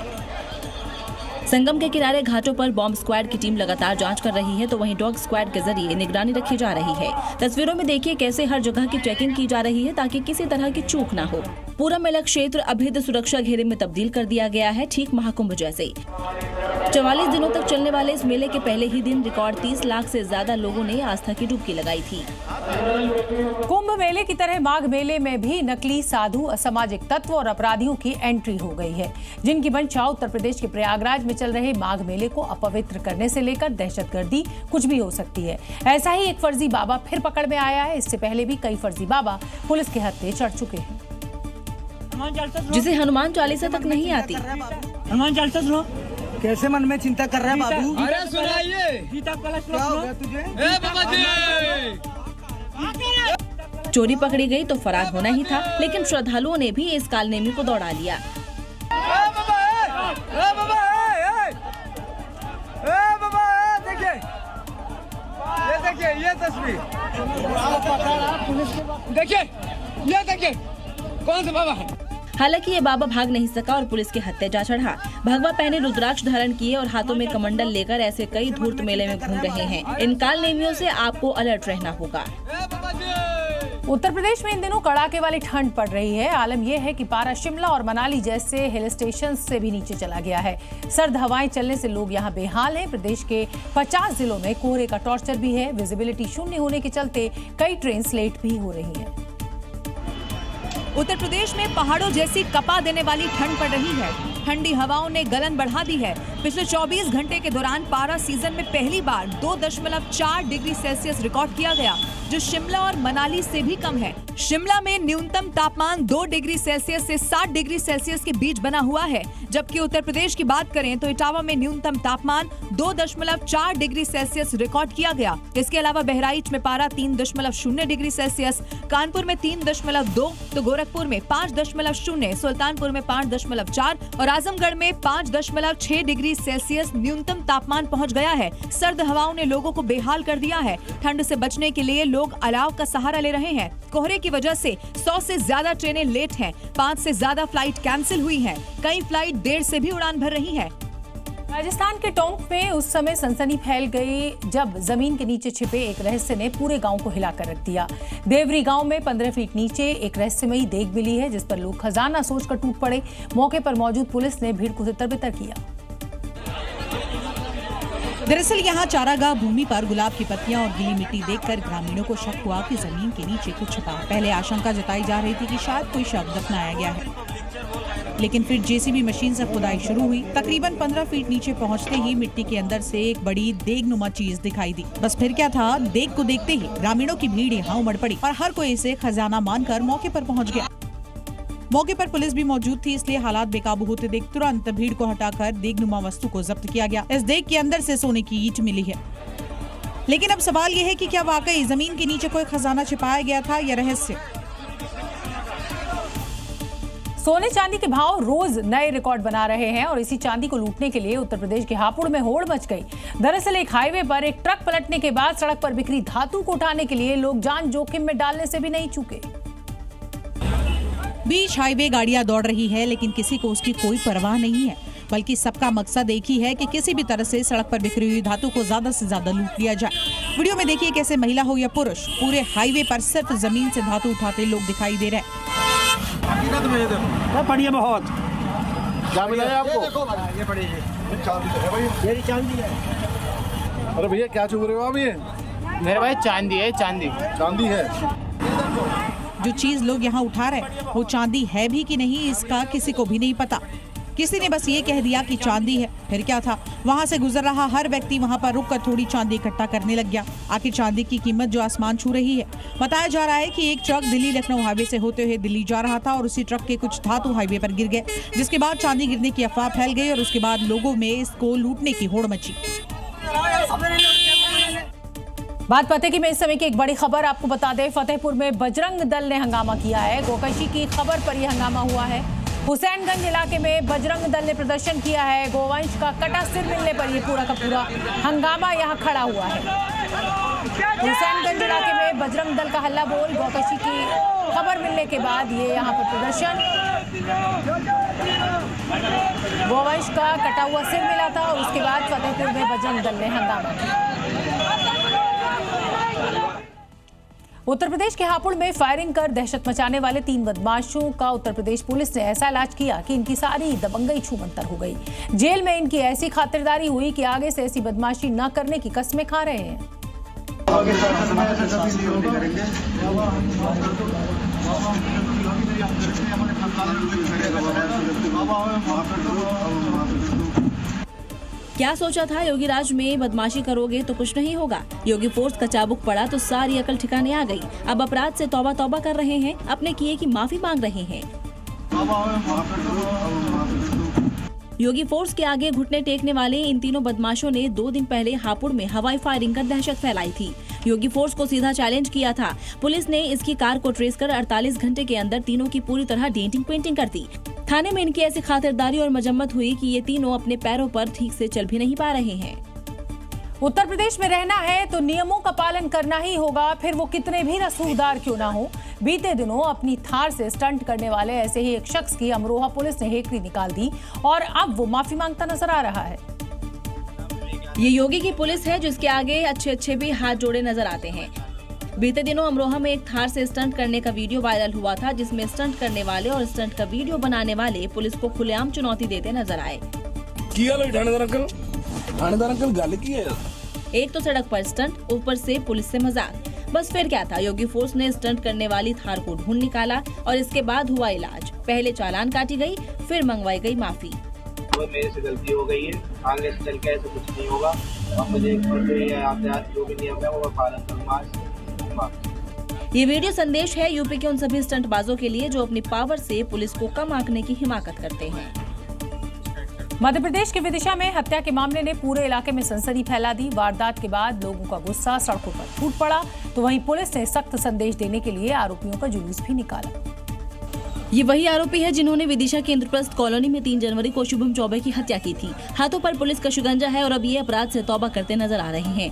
संगम के किनारे घाटों पर बॉम्ब स्क्वाड की टीम लगातार जांच कर रही है तो वहीं डॉग स्क्वाड के जरिए निगरानी रखी जा रही है। तस्वीरों में देखिए कैसे हर जगह की चेकिंग की जा रही है ताकि किसी तरह की चूक न हो। पूरा मेला क्षेत्र अभेद्य सुरक्षा घेरे में तब्दील कर दिया गया है, ठीक महाकुंभ जैसे। 44 दिनों तक चलने वाले इस मेले के पहले ही दिन रिकॉर्ड 30 लाख से ज्यादा लोगों ने आस्था की डुबकी लगाई थी। कुंभ मेले की तरह माघ मेले में भी नकली साधु, असामाजिक तत्व और अपराधियों की एंट्री हो गई है, जिनकी मंशा उत्तर प्रदेश के प्रयागराज में चल रहे माघ मेले को अपवित्र करने से लेकर दहशतगर्दी कुछ भी हो सकती है। ऐसा ही एक फर्जी बाबा फिर पकड़ में आया है। इससे पहले भी कई फर्जी बाबा पुलिस के हत्थे चढ़ चुके हैं। जिसे हनुमान चालीसा तक नहीं आती। हनुमान चालीसा सुनो। कैसे मन में चिंता कर रहा है बाबू? अरे सुनाइए। क्या हो गया तुझे? चोरी पकड़ी गई तो फरार होना ही था, लेकिन श्रद्धालुओं ने भी इस कालनेमी को दौड़ा लिया। देखिए ये तस्वीर, देखिए कौन सा बाबा है। हालांकि ये बाबा भाग नहीं सका और पुलिस के हत्थे जा चढ़ा। भगवा पहने, रुद्राक्ष धारण किए और हाथों में कमंडल लेकर ऐसे कई धूर्त मेले में घूम रहे हैं। इन कालनेमियों से आपको अलर्ट रहना होगा। उत्तर प्रदेश में इन दिनों कड़ाके वाली ठंड पड़ रही है। आलम यह है कि पारा शिमला और मनाली जैसे हिल स्टेशन से भी नीचे चला गया है। सर्द हवाएं चलने से लोग यहां बेहाल हैं। प्रदेश के 50 जिलों में कोहरे का टॉर्चर भी है। विजिबिलिटी शून्य होने के चलते कई ट्रेन लेट भी हो रही है। उत्तर प्रदेश में पहाड़ों जैसी कपा देने वाली ठंड पड़ रही है। ठंडी हवाओं ने गलन बढ़ा दी है। पिछले 24 घंटे के दौरान पारा सीजन में पहली बार 2.4 डिग्री सेल्सियस रिकॉर्ड किया गया, जो शिमला और मनाली से भी कम है। शिमला में न्यूनतम तापमान 2 डिग्री सेल्सियस से 7 डिग्री सेल्सियस के बीच बना हुआ है, जबकि उत्तर प्रदेश की बात करें तो इटावा में न्यूनतम तापमान 2.4 डिग्री सेल्सियस रिकॉर्ड किया गया। इसके अलावा बहराइच में पारा 3.0 डिग्री सेल्सियस, कानपुर में 3.2, तो गोरखपुर में 5.0, सुल्तानपुर में 5.4 और आजमगढ़ में 5.6 डिग्री सेल्सियस न्यूनतम तापमान पहुंच गया है। सर्द हवाओं ने लोगों को बेहाल कर दिया है। ठंड से बचने के लिए लोग अलाव का सहारा ले रहे हैं। कोहरे की वजह से 100 से ज्यादा ट्रेनें लेट हैं। 5 से ज्यादा फ्लाइट कैंसिल हुई हैं। कई फ्लाइट देर से भी उड़ान भर रही है। राजस्थान के टोंक में उस समय सनसनी फैल गई जब जमीन के नीचे छिपे एक रहस्य ने पूरे गांव को हिलाकर रख दिया। देवरी गांव में 15 फीट नीचे एक रहस्यमयी देग मिली है, जिस पर लोग खजाना सोचकर टूट पड़े। मौके पर मौजूद पुलिस ने भीड़ को तितर-बितर किया। दरअसल यहाँ चारागाह भूमि पर गुलाब की पत्तियां और गीली मिट्टी देखकर ग्रामीणों को शक हुआ कि जमीन के नीचे कुछ छिपा। पहले आशंका जताई जा रही थी कि शायद कोई शव दफनाया गया है। लेकिन फिर जेसीबी मशीन से खुदाई शुरू हुई। तकरीबन 15 फीट नीचे पहुंचते ही मिट्टी के अंदर से एक बड़ी देगनुमा चीज दिखाई दी। बस फिर क्या था, देग को देखते ही ग्रामीणों की भीड़ यहाँ उमड़ पड़ी और हर कोई इसे खजाना मानकर मौके पर पहुंच गया। मौके पर पुलिस भी मौजूद थी, इसलिए हालात बेकाबू होते देख तुरंत भीड़ को हटाकर देगनुमा वस्तु को जब्त किया गया। इस देग के अंदर से सोने की ईंट मिली है। लेकिन अब सवाल यह है कि क्या वाकई जमीन के नीचे कोई खजाना छिपाया गया था या रहस्य। सोने चांदी के भाव रोज नए रिकॉर्ड बना रहे हैं और इसी चांदी को लूटने के लिए उत्तर प्रदेश के हापुड़ में होड़ मच गई। दरअसल एक हाईवे पर एक ट्रक पलटने के बाद सड़क पर बिखरी धातु को उठाने के लिए लोग जान जोखिम में डालने से भी नहीं चूके। बीच हाईवे गाड़ियां दौड़ रही है, लेकिन किसी को उसकी कोई परवाह नहीं है, बल्कि सबका मकसद एक ही है कि किसी भी तरह से सड़क पर बिखरी हुई धातु को ज्यादा से ज्यादा लूट लिया जाए। वीडियो में देखिए कैसे महिला हो या पुरुष पूरे हाईवे पर सिर्फ जमीन से धातु उठाते लोग दिखाई दे रहे हैं। बढ़िया बहुत। क्या मिला है आपको? ये पड़ी ये चांदी है। अरे भैया क्या चुग रहे हो आप? ये मेरे भाई चांदी है। चांदी है। जो चीज लोग यहाँ उठा रहे वो चांदी है भी कि नहीं, इसका किसी को भी नहीं पता। किसी ने बस ये कह दिया कि चांदी है। फिर क्या था, वहाँ से गुजर रहा हर व्यक्ति वहाँ पर रुककर थोड़ी चांदी इकट्ठा करने लग गया। आखिर चांदी की कीमत जो आसमान छू रही है। बताया जा रहा है कि एक ट्रक दिल्ली लखनऊ हाईवे से होते हुए दिल्ली जा रहा था और उसी ट्रक के कुछ धातु हाईवे पर गिर गए, जिसके बाद चांदी गिरने की अफवाह फैल गई और उसके बाद लोगों में इसको लूटने की होड़ मची। बात पते की मैं इस समय की एक बड़ी खबर आपको बता दें, फतेहपुर में बजरंग दल ने हंगामा किया है। गोकशी की खबर पर यह हंगामा हुआ है। हुसैनगंज इलाके में बजरंग दल ने प्रदर्शन किया है। गोवंश का कटा सिर मिलने पर यह पूरा का पूरा हंगामा यहां खड़ा हुआ है। हुसैनगंज इलाके में बजरंग दल का हल्ला बोल, गोकशी की खबर मिलने के बाद ये यहां पर प्रदर्शन। गोवंश का कटा हुआ सिर मिला था और उसके बाद फतेहपुर में बजरंग दल ने हंगामा किया। उत्तर प्रदेश के हापुड़ में फायरिंग कर दहशत मचाने वाले 3 बदमाशों का उत्तर प्रदेश पुलिस ने ऐसा इलाज किया कि इनकी सारी दबंगई छूमंतर हो गई। जेल में इनकी ऐसी खातिरदारी हुई कि आगे से ऐसी बदमाशी न करने की कस्में खा रहे हैं। क्या सोचा था योगी राज में बदमाशी करोगे तो कुछ नहीं होगा। योगी फोर्स का चाबुक पड़ा तो सारी अकल ठिकाने आ गई। अब अपराध से तौबा तौबा कर रहे हैं, अपने किए की माफी मांग रहे हैं। योगी फोर्स के आगे घुटने टेकने वाले इन तीनों बदमाशों ने 2 दिन पहले हापुड़ में हवाई फायरिंग कर दहशत फैलाई थी। योगी फोर्स को सीधा चैलेंज किया था। पुलिस ने इसकी कार को ट्रेस कर 48 घंटे के अंदर तीनों की पूरी तरह डेंटिंग पेंटिंग कर दी। थाने में इनकी ऐसी खातिरदारी और मजम्मत हुई कि ये तीनों अपने पैरों पर ठीक से चल भी नहीं पा रहे हैं। उत्तर प्रदेश में रहना है तो नियमों का पालन करना ही होगा, फिर वो कितने भी रसूखदार क्यों ना हो। बीते दिनों अपनी थार से स्टंट करने वाले ऐसे ही एक शख्स की अमरोहा पुलिस ने हेकड़ी निकाल दी और अब वो माफी मांगता नजर आ रहा है। ये योगी की पुलिस है जिसके आगे अच्छे भी हाथ जोड़े नजर आते हैं। बीते दिनों अमरोहा में एक थार से स्टंट करने का वीडियो वायरल हुआ था, जिसमें स्टंट करने वाले और स्टंट का वीडियो बनाने वाले पुलिस को खुलेआम चुनौती देते नजर आए। एक तो सड़क पर स्टंट, ऊपर से पुलिस से मजाक। बस फिर क्या था, योगी फोर्स ने स्टंट करने वाली थार को ढूंढ निकाला और इसके बाद हुआ इलाज। पहले चालान काटी गई, फिर मंगवाई गई माफी। मेरे से गलती हो गई है, आगे से चल के ऐसे कुछ नहीं होगा। अब मुझे जो भी नियम है वो पालन करूंगा। ये वीडियो संदेश है यूपी के उन सभी स्टंटबाजों के लिए जो अपनी पावर से पुलिस को कम आंकने की हिमाकत करते हैं। मध्य प्रदेश के विदिशा में हत्या के मामले ने पूरे इलाके में सनसनी फैला दी। वारदात के बाद लोगों का गुस्सा सड़कों पर फूट पड़ा, तो वहीं पुलिस ने सख्त संदेश देने के लिए आरोपियों का जुलूस भी निकाला। ये वही आरोपी है जिन्होंने विदिशा के इंद्रप्रस्थ कॉलोनी में 3 जनवरी को शुभम चौबे की हत्या की थी। हाथों पर पुलिस का शिकंजा है और अब ये अपराध से तौबा करते नजर आ रहे हैं।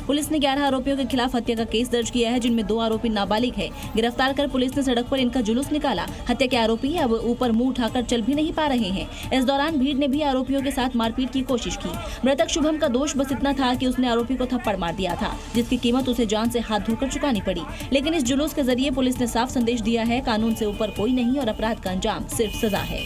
पुलिस ने 11 आरोपियों के खिलाफ हत्या का केस दर्ज किया है, जिनमें 2 आरोपी नाबालिग हैं। गिरफ्तार कर पुलिस ने सड़क पर इनका जुलूस निकाला। हत्या के आरोपी अब ऊपर मुंह उठाकर चल भी नहीं पा रहे हैं। इस दौरान भीड़ ने भी आरोपियों के साथ मारपीट की कोशिश की। मृतक शुभम का दोष बस इतना था कि उसने आरोपी को थप्पड़ मार दिया था, जिसकी कीमत उसे जान से हाथ धोकर चुकानी पड़ी। लेकिन इस जुलूस के जरिए पुलिस ने साफ संदेश दिया है, कानून से ऊपर कोई नहीं और अपराध का अंजाम सिर्फ सजा है।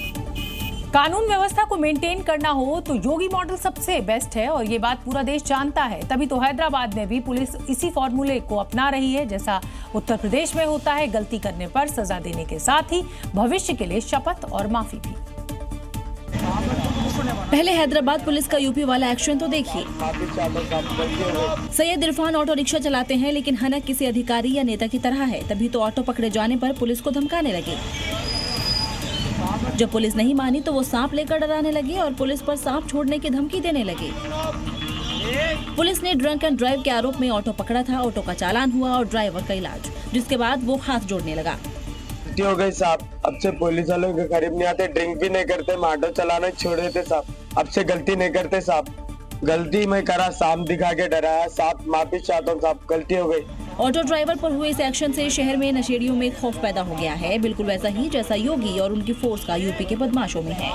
कानून व्यवस्था को मेंटेन करना हो तो योगी मॉडल सबसे बेस्ट है और ये बात पूरा देश जानता है। तभी तो हैदराबाद में भी पुलिस इसी फॉर्मूले को अपना रही है, जैसा उत्तर प्रदेश में होता है। गलती करने पर सजा देने के साथ ही भविष्य के लिए शपथ और माफी भी। पहले हैदराबाद पुलिस का यूपी वाला एक्शन तो देखिए। सैयद इरफान ऑटो रिक्शा चलाते हैं, लेकिन हनक किसी अधिकारी या नेता की तरह है। तभी तो ऑटो पकड़े जाने पर पुलिस को धमकाने लगे। जब पुलिस नहीं मानी तो वो सांप लेकर डराने लगे और पुलिस पर सांप छोड़ने की धमकी देने लगे। पुलिस ने ड्रंक एंड ड्राइव के आरोप में ऑटो पकड़ा था। ऑटो का चालान हुआ और ड्राइवर का इलाज, जिसके बाद वो हाथ जोड़ने लगा। हो गई साहब, अब से पुलिस वालों के करीब नहीं आते, ड्रिंक भी नहीं करते, ऑटो चलाना छोड़ देते साहब। अब से गलती नहीं करते साहब। गलती मैं करा, सांप दिखा के डराया साहब, माफी चाहता हूँ साहब, गलती हो गई। ऑटो ड्राइवर पर हुए इस एक्शन से शहर में नशेड़ियों में खौफ पैदा हो गया है, बिल्कुल वैसा ही जैसा योगी और उनकी फोर्स का यूपी के बदमाशों में है।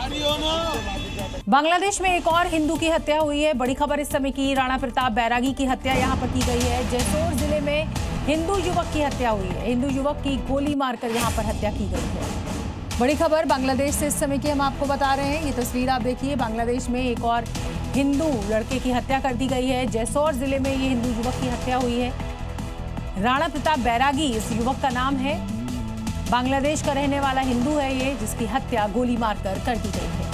बांग्लादेश में एक और हिंदू की हत्या हुई है। बड़ी खबर इस समय की, राणा प्रताप बैरागी की हत्या यहाँ पर की गई है। जैसोर जिले में हिंदू युवक की हत्या हुई है। हिंदू युवक की गोली मारकर यहाँ पर हत्या की गई है। बड़ी खबर बांग्लादेश से इस समय की हम आपको बता रहे हैं। ये तस्वीर आप देखिए, बांग्लादेश में एक और हिंदू लड़के की हत्या कर दी गई है। जैसोर जिले में ये हिंदू युवक की हत्या हुई है। राणा प्रताप बैरागी इस युवक का नाम है। बांग्लादेश का रहने वाला हिंदू है ये, जिसकी हत्या गोली मारकर कर दी गई है।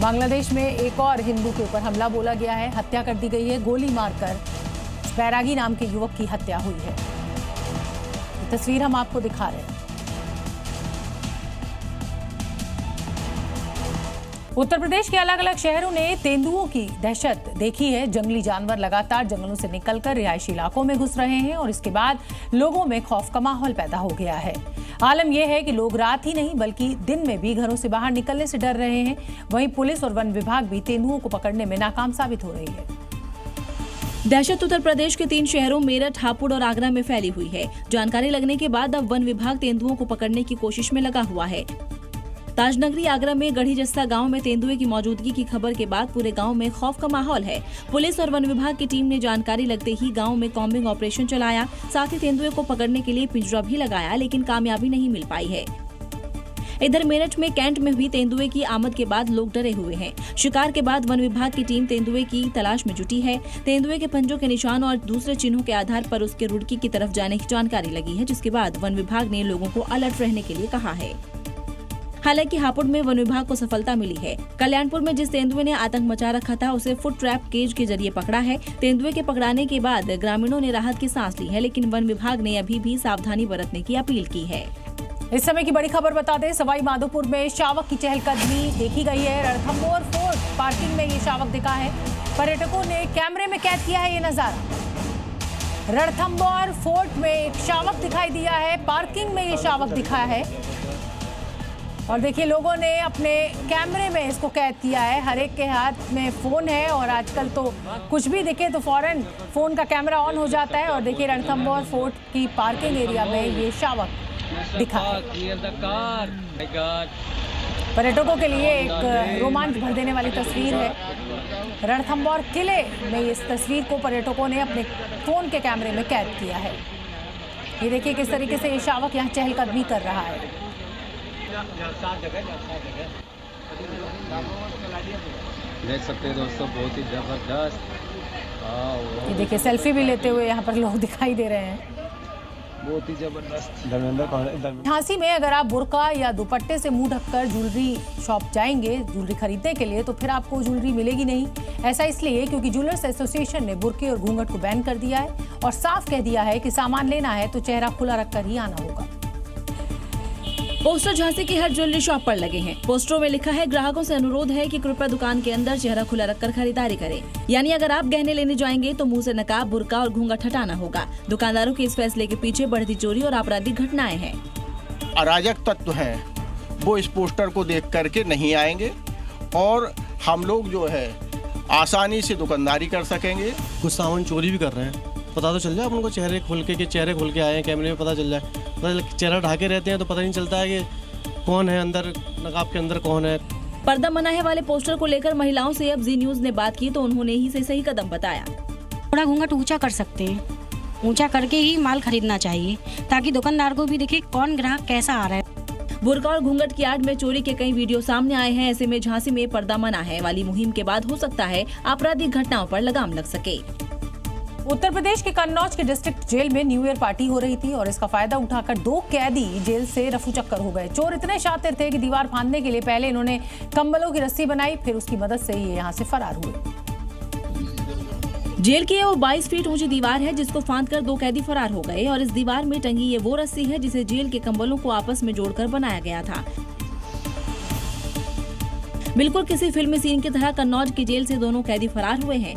बांग्लादेश में एक और हिंदू के ऊपर हमला बोला गया है, हत्या कर दी गई है। गोली मारकर बैरागी नाम के युवक की हत्या हुई है। ये तस्वीर हम आपको दिखा रहे हैं। उत्तर प्रदेश के अलग अलग शहरों ने तेंदुओं की दहशत देखी है। जंगली जानवर लगातार जंगलों से निकलकर रिहायशी इलाकों में घुस रहे हैं और इसके बाद लोगों में खौफ का माहौल पैदा हो गया है। आलम यह है कि लोग रात ही नहीं बल्कि दिन में भी घरों से बाहर निकलने से डर रहे हैं। वहीं पुलिस और वन विभाग भी तेंदुओं को पकड़ने में नाकाम साबित हो रही है। दहशत उत्तर प्रदेश के 3 शहरों मेरठ, हापुड़ और आगरा में फैली हुई है। जानकारी लगने के बाद अब वन विभाग तेंदुओं को पकड़ने की कोशिश में लगा हुआ है। ताजनगरी आगरा में गढ़ी जस्सा गांव में तेंदुए की मौजूदगी की खबर के बाद पूरे गांव में खौफ का माहौल है। पुलिस और वन विभाग की टीम ने जानकारी लगते ही गांव में कॉम्बिंग ऑपरेशन चलाया। साथ ही तेंदुए को पकड़ने के लिए पिंजरा भी लगाया, लेकिन कामयाबी नहीं मिल पाई है। इधर मेरठ में कैंट में भी तेंदुए की आमद के बाद लोग डरे हुए हैं। शिकार के बाद वन विभाग की टीम तेंदुए की तलाश में जुटी है। तेंदुए के पंजों के निशान और दूसरे चिन्हों के आधार पर उसके रुड़की की तरफ जाने की जानकारी लगी है, जिसके बाद वन विभाग ने लोगों को अलर्ट रहने के लिए कहा है। हालांकि हापुड़ में वन विभाग को सफलता मिली है। कल्याणपुर में जिस तेंदुए ने आतंक मचा रखा था, उसे फुट ट्रैप केज के जरिए पकड़ा है। तेंदुए के पकड़ाने के बाद ग्रामीणों ने राहत की सांस ली है, लेकिन वन विभाग ने अभी भी सावधानी बरतने की अपील की है। इस समय की बड़ी खबर बता दें, सवाई माधोपुर में शावक की चहलकदमी देखी गई है। रणथंभौर फोर्ट पार्किंग में ये शावक दिखा है। पर्यटकों ने कैमरे में कैद किया है ये नजारा। रणथंभौर फोर्ट में एक शावक दिखाई दिया है, पार्किंग में ये शावक दिखा है और देखिए लोगों ने अपने कैमरे में इसको कैद किया है। हर एक के हाथ में फोन है और आजकल तो कुछ भी दिखे तो फौरन फोन का कैमरा ऑन हो जाता है। और देखिए रणथंभौर फोर्ट की पार्किंग एरिया में ये शावक दिखा है। पर्यटकों के लिए एक रोमांच भर देने वाली तस्वीर है। रणथंभौर किले में इस तस्वीर को पर्यटकों ने अपने फोन के कैमरे में कैद किया है। ये देखिए किस तरीके से ये शावक यहाँ चहलकदमी कर रहा है। देख सकते हैं दोस्तों, बहुत ही जबरदस्त। ये देखिए सेल्फी भी लेते हुए यहाँ पर लोग दिखाई दे रहे हैं। बहुत ही जबरदस्त। झांसी में अगर आप बुर्का या दुपट्टे से मुंह ढककर ज्वेलरी शॉप जाएंगे ज्वेलरी खरीदने के लिए, तो फिर आपको ज्वेलरी मिलेगी नहीं। ऐसा इसलिए क्योंकि ज्वेलर्स एसोसिएशन ने बुर्के और घूंघट को बैन कर दिया है और साफ कह दिया है कि सामान लेना है तो चेहरा खुला रखकर ही आना होगा। पोस्टर झांसी की हर ज्वेलरी शॉप पर लगे हैं। पोस्टरों में लिखा है, ग्राहकों से अनुरोध है कि कृपया दुकान के अंदर चेहरा खुला रखकर खरीदारी करें। यानी अगर आप गहने लेने जाएंगे तो मुंह से नकाब, बुर्का और घूंघट हटाना होगा। दुकानदारों के इस फैसले के पीछे बढ़ती चोरी और आपराधिक घटनाएं हैं। अराजक तत्व हैं, वो इस पोस्टर को देख करके नहीं आएंगे और हम लोग जो है आसानी से दुकानदारी कर सकेंगे। कुछ सामान चोरी भी कर रहे हैं, पता तो चल जाए उनको, चेहरे खोल के आए हैं, कैमरे में पता चल जाए। चेहरा ढाके रहते हैं तो पता नहीं चलता है कि कौन है अंदर, नकाब के अंदर कौन है। पर्दा मना है वाले पोस्टर को लेकर महिलाओं से अब जी न्यूज ने बात की तो उन्होंने ही से सही कदम बताया। थोड़ा घूंघट ऊंचा कर सकते हैं, ऊंचा करके ही माल खरीदना चाहिए, ताकि दुकानदार को भी दिखे कौन ग्राहक कैसा आ रहा है। बुर्का और घूंघट की आड़ में चोरी के कई वीडियो सामने आए हैं। ऐसे में झांसी में पर्दा मना है वाली मुहिम के बाद हो सकता है आपराधिक घटनाओं पर लगाम लग सके। उत्तर प्रदेश के कन्नौज के डिस्ट्रिक्ट जेल में न्यू ईयर पार्टी हो रही थी और इसका फायदा उठाकर 2 कैदी जेल से रफू चक्कर हो गए। चोर इतने शातिर थे कि दीवार फांदने के लिए पहले इन्होंने कंबलों की रस्सी बनाई, फिर उसकी मदद से ये यहाँ से फरार हुए। जेल की वो 22 फीट ऊंची दीवार है जिसको फांदकर 2 कैदी फरार हो गए और इस दीवार में टंगी ये वो रस्सी है जिसे जेल के कंबलों को आपस में जोड़कर बनाया गया था। बिल्कुल किसी फिल्मी सीन की तरह कन्नौज की जेल से दोनों कैदी फरार हुए हैं।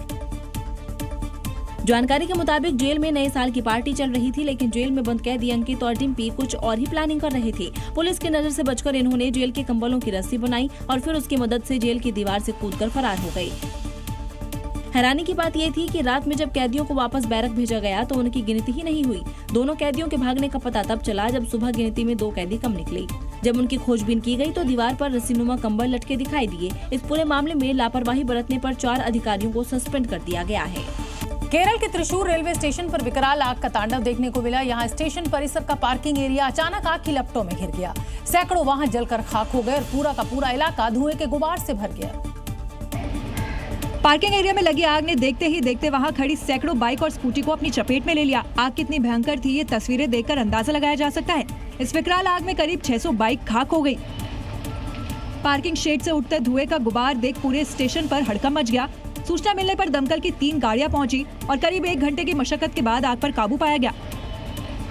जानकारी के मुताबिक जेल में नए साल की पार्टी चल रही थी, लेकिन जेल में बंद कैदी अंकित और डिम्पी कुछ और ही प्लानिंग कर रहे थे। पुलिस की नजर से बचकर इन्होंने जेल के कंबलों की रस्सी बनाई और फिर उसकी मदद से जेल की दीवार से कूदकर फरार हो गए। हैरानी की बात यह थी कि रात में जब कैदियों को वापस बैरक भेजा गया तो उनकी गिनती ही नहीं हुई। दोनों कैदियों के भागने का पता तब चला जब सुबह गिनती में 2 कैदी कम निकले। जब उनकी खोजबीन की गई तो दीवार पर रस्सीनुमा कंबल लटके दिखाई दिए। इस पूरे मामले में लापरवाही बरतने पर 4 अधिकारियों को सस्पेंड कर दिया गया है। केरल के त्रिशूर रेलवे स्टेशन पर विकराल आग का तांडव देखने को मिला। यहाँ स्टेशन परिसर का पार्किंग एरिया अचानक आग की लपटों में घिर गया। सैकड़ों वाहन जलकर खाक हो गए और पूरा का पूरा इलाका धुएं के गुबार से भर गया। पार्किंग एरिया में लगी आग ने देखते ही देखते वहां खड़ी सैकड़ों बाइक और स्कूटी को अपनी चपेट में ले लिया। आग कितनी भयंकर थी ये तस्वीरें देखकर अंदाजा लगाया जा सकता है। इस विकराल आग में करीब 600 बाइक खाक हो गई। पार्किंग शेड से उठते धुएं का गुबार देख पूरे स्टेशन पर हड़कंप मच गया। सूचना मिलने पर दमकल की 3 गाड़ियां पहुंची और करीब 1 घंटे की मशक्कत के बाद आग पर काबू पाया गया।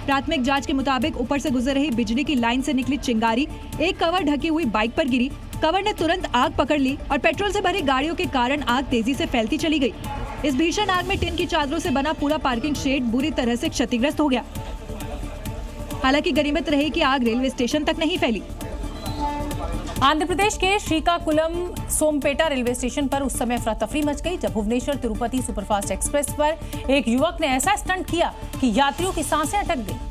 प्राथमिक जांच के मुताबिक ऊपर से गुजर रही बिजली की लाइन से निकली चिंगारी एक कवर ढकी हुई बाइक पर गिरी। कवर ने तुरंत आग पकड़ ली और पेट्रोल से भरी गाड़ियों के कारण आग तेजी से फैलती चली गई। इस भीषण आग में टिन की चादरों से बना पूरा पार्किंग शेड बुरी तरह से क्षतिग्रस्त हो गया। हालांकि गनीमत रही कि आग रेलवे स्टेशन तक नहीं फैली। आंध्र प्रदेश के श्रीकाकुलम सोमपेटा रेलवे स्टेशन पर उस समय अफरा तफरी मच गई जब भुवनेश्वर तिरुपति सुपरफास्ट एक्सप्रेस पर एक युवक ने ऐसा स्टंट किया कि यात्रियों की सांसें अटक गईं।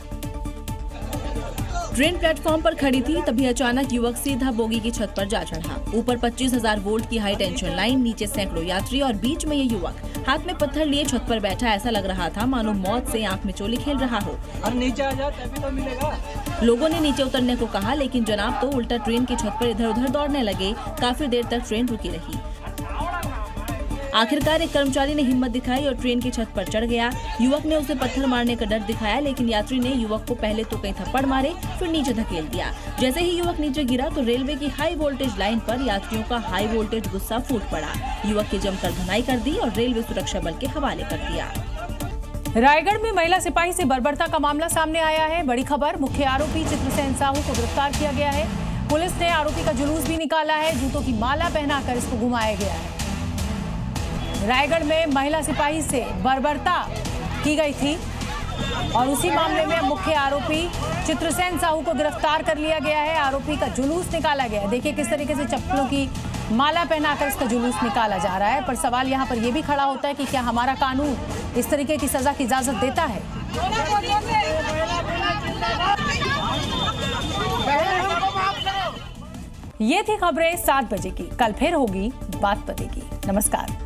ट्रेन प्लेटफॉर्म पर खड़ी थी, तभी अचानक युवक सीधा बोगी की छत पर जा चढ़ा। ऊपर 25,000 वोल्ट की हाई टेंशन लाइन, नीचे सैकड़ों यात्री और बीच में ये युवक हाथ में पत्थर लिए छत पर बैठा। ऐसा लग रहा था मानो मौत से आंख में चोली खेल रहा हो। और नीचे आ जा तभी तो मिलेगा। लोगों ने नीचे उतरने को कहा, लेकिन जनाब तो उल्टा ट्रेन की छत पर इधर उधर दौड़ने लगे। काफी देर तक ट्रेन रुकी रही। आखिरकार एक कर्मचारी ने हिम्मत दिखाई और ट्रेन की छत पर चढ़ गया। युवक ने उसे पत्थर मारने का डर दिखाया, लेकिन यात्री ने युवक को पहले तो कई थप्पड़ मारे, फिर नीचे धकेल दिया। जैसे ही युवक नीचे गिरा तो रेलवे की हाई वोल्टेज लाइन पर यात्रियों का हाई वोल्टेज गुस्सा फूट पड़ा। युवक की जमकर धुनाई कर दी और रेलवे सुरक्षा बल के हवाले कर दिया। रायगढ़ में महिला सिपाही से बर्बरता का मामला सामने आया है। बड़ी खबर, मुख्य आरोपी चित्रसेन साहू को गिरफ्तार किया गया है। पुलिस ने आरोपी का जुलूस भी निकाला है। जूतों की माला पहनाकर इसको घुमाया गया है। रायगढ़ में महिला सिपाही से बर्बरता की गई थी और उसी मामले में मुख्य आरोपी चित्रसेन साहू को गिरफ्तार कर लिया गया है। आरोपी का जुलूस निकाला गया है। देखिए किस तरीके से चप्पलों की माला पहनाकर इसका जुलूस निकाला जा रहा है। पर सवाल यहाँ पर यह भी खड़ा होता है कि क्या हमारा कानून इस तरीके की सजा की इजाजत देता है? ये थी खबरें 7 बजे की। कल फिर होगी बात बतेगी। नमस्कार।